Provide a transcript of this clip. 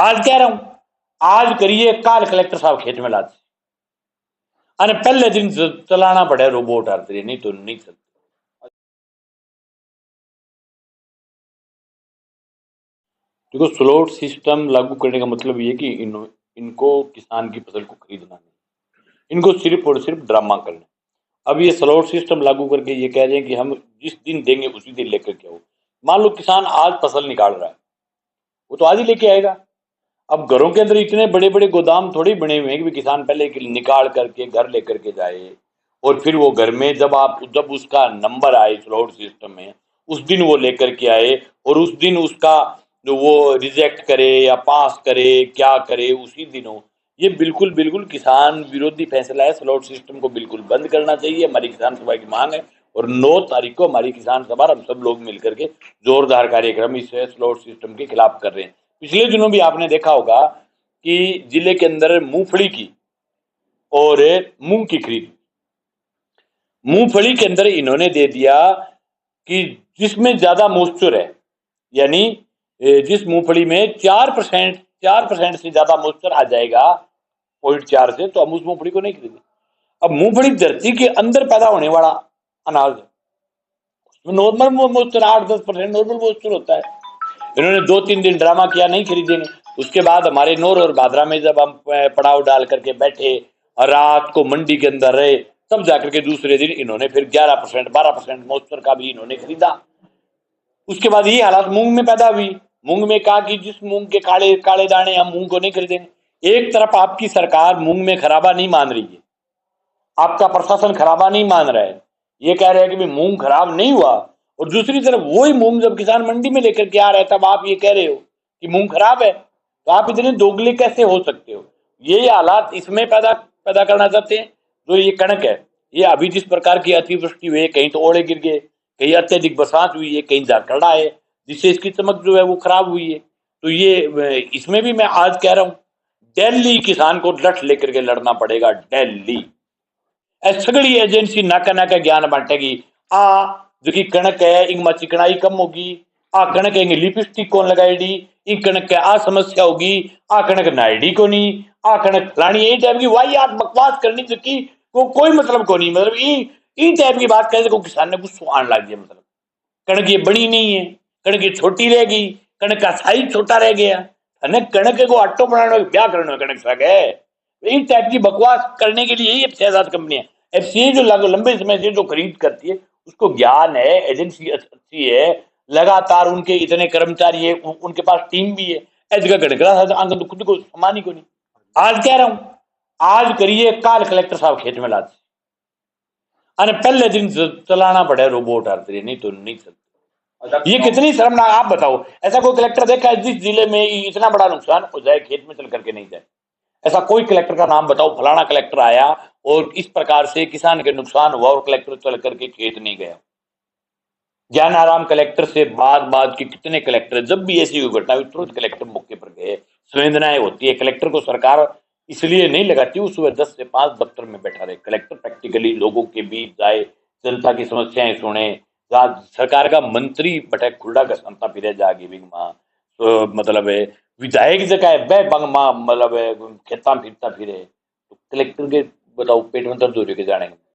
आज कह रहा हूं, आज करिए काल कलेक्टर साहब खेत में लाते अने पहले दिन चलाना पड़े रोबोट आते, नहीं तो नहीं चलते। देखो, स्लॉट सिस्टम लागू करने का मतलब ये कि इनको किसान की फसल को खरीदना नहीं, इनको सिर्फ और सिर्फ ड्रामा करना। अब ये स्लॉट सिस्टम लागू करके ये कह रहे हैं कि हम जिस दिन देंगे उसी दिन लेकर के आओ। मान लो किसान आज फसल निकाल रहा है, वो तो आज ही लेके आएगा। अब घरों के अंदर इतने बड़े बड़े गोदाम थोड़ी बने हुए हैं कि किसान पहले निकाल करके घर लेकर के जाए और फिर वो घर में जब उसका नंबर आए स्लॉट सिस्टम में, उस दिन वो लेकर के आए और उस दिन उसका जो वो रिजेक्ट करे या पास करे, क्या करे उसी दिन हो। ये बिल्कुल बिल्कुल किसान विरोधी फैसला है। स्लॉट सिस्टम को बिल्कुल बंद करना चाहिए, हमारी किसान सभा की मांग है। और 9 तारीख को हमारी किसान सभा हम सब लोग मिलकर के जोरदार कार्यक्रम इस स्लॉट सिस्टम के खिलाफ कर रहे हैं। पिछले दिनों भी आपने देखा होगा कि जिले के अंदर मूंगफली की और मूंग की खरीद, मूंगफली के अंदर इन्होंने दे दिया कि जिसमें ज्यादा मॉइस्चर है, यानी जिस मूंगफली में 4% से ज्यादा मॉइस्चर आ जाएगा 0.4 से, तो हम उस मूंगफली को नहीं खरीदें। अब मूंगफली धरती के अंदर पैदा होने वाला अनाज है, उसमें नॉर्मल मॉइस्चर 8-10% नॉर्मल मॉइस्चर होता है। इन्होंने 2-3 दिन ड्रामा किया, नहीं खरीदेंगे। उसके बाद हमारे नौर और भादरा में जब हम पड़ाव डाल करके बैठे और रात को मंडी के अंदर रहे, तब जाकर के दूसरे दिन इन्होंने फिर 11% 12% मॉइस्चर का भी इन्होंने खरीदा। उसके बाद ये हालात मूंग में पैदा हुई। मूंग में कहा कि जिस मूंग के काले काले दाने, हम मूंग को नहीं खरीदेंगे। एक तरफ आपकी सरकार मूंग में खराबा नहीं मान रही है, आपका प्रशासन खराबा नहीं मान रहा है, ये कह रहे हैं कि मूंग खराब नहीं हुआ, और दूसरी तरफ वही मूंग जब किसान मंडी में लेकर के आ रहा है तब आप ये कह रहे हो कि मूंग खराब है। तो आप इतने दोगले कैसे हो सकते हो? ये हालात इसमें पैदा पैदा करना चाहते हैं। जो ये कणक है, ये अभी जिस प्रकार की अतिवृष्टि हुई है, कहीं तो ओले गिर गए, कहीं अत्यधिक बरसात हुई है, कहीं झाकड़ा है, जिससे इसकी चमक जो है वो खराब हुई है। तो ये इसमें भी मैं आज कह रहा हूं, दिल्ली किसान को डट लेकर के लड़ना पड़ेगा। दिल्ली सगड़ी एजेंसी नाका नाका ज्ञान बांटेगी। आ जो कणक है इनमें चिकनाई कम होगी, आ कणक है लिपस्टिक कौन लगाएगी, इन कणक के आ समस्या होगी, आ कणक नायडी को नहीं, आ कणक फलानी, यही टाइप की वाहियात बकवास करनी जिसकी कोई मतलब को नहीं। मतलब इन टाइप की बात कहते को किसान ने गुस्सा आने लग गया। मतलब कणक ये बड़ी नहीं है, कणक ये छोटी रह गई, कणक का साइज छोटा रह गया, है कणक को आटो बनाने क्या करना कणक सक है। इन टाइप की बकवास करने के लिए यही 6-7 कंपनियां एफसीआई जो लंबे समय से जो खरीद करती है, उसको ज्ञान है, एजेंसी अच्छी है, लगातार उनके इतने कर्मचारी है, उनके पास टीम भी है। ऐसी जगह गड़गड़ा तो खुद को समानी को नहीं। आज कह रहा हूं, आज करिए काल कलेक्टर साहब खेत में लाते अने पहले दिन चलाना पड़े रोबोट आते, नहीं तो नहीं चलते। ये कितनी शर्मनाक, आप बताओ, ऐसा कोई कलेक्टर देखा है जिस जिले में इतना बड़ा नुकसान हो जाए खेत में चल करके नहीं जाए? ऐसा कोई कलेक्टर का नाम बताओ, फलाना कलेक्टर आया और इस प्रकार से किसान के नुकसान हुआ और कलेक्टर चल करके खेत नहीं गया। ज्ञानाराम कलेक्टर से बाद के कितने कलेक्टर, जब भी ऐसी घटना हुई तुरंत कलेक्टर मौके पर गए। संवेदनाएं होती है, कलेक्टर को सरकार इसलिए नहीं लगाती, उस सुबह 10 से 5 दफ्तर में बैठा रहे कलेक्टर, प्रैक्टिकली लोगों के बीच जाए, जनता की समस्याएं सुने। सरकार का मंत्री बटे खुर्डा का संता फिरे जागी बिंग मां, तो मतलब है विधायक जगह बह बंग मां, मतलब है खेता फिरता फिरे, तो कलेक्टर के बताओ पेट में दर्द हो रही के जाने।